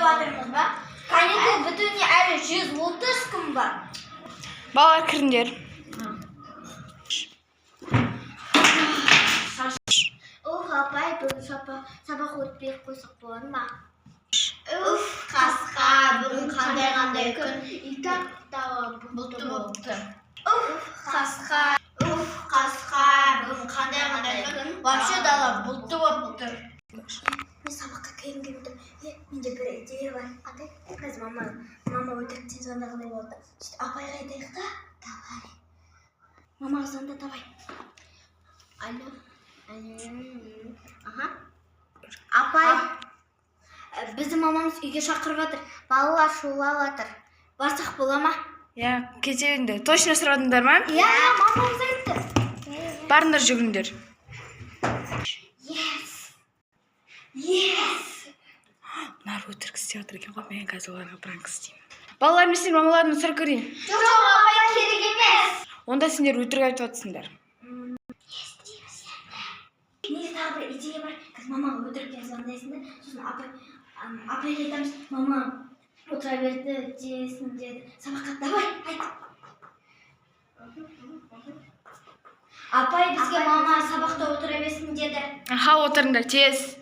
жатырмыз ба? Каникул бүтүнү әлі 130 күн бар. Балалар кіріңдер. Апай, бүгін сабақ өтпей қойсақ болады ма? Қасқа, бүгін қандай күн, екі аптаға бұлты болыпты. Қасқа, бүгін қандай күн, вообще дала бұлты болыпты. Мен сабаққа келгенде, менде бір идея бар. Қандай? Қазір мама өтіріктен звондағандай болды. Апайға айтайық та, давай. Мамаға звонда, давай. Алло. Апай, біздің мамамыз үйге шақырып жатыр. Балалар шулап жатыр. Барсақ бола ма? Кете беріңдер. Точно сұрадыңдар ма? Мамамыз айтты. Барыңдар, жүгіріңдер. Нар өтірік істеп жатыр екен ғой, мен қазір оларға пранк істеймін. Балалар, мен сендер мамалардан сұрап көрейін. Жоқ, апай, керек емес. Онда сендер өтірік айтып жатсыңдар. Неге тағы бір идея бар. Қазір мамаға өтіріктен звондайсың да, сосын апайға айтамыз, мама отыра берді десін деді. Сабаққа давай, айт. Апай бізге мама сабақта отыра берсін деді. Отырыңдар, тез.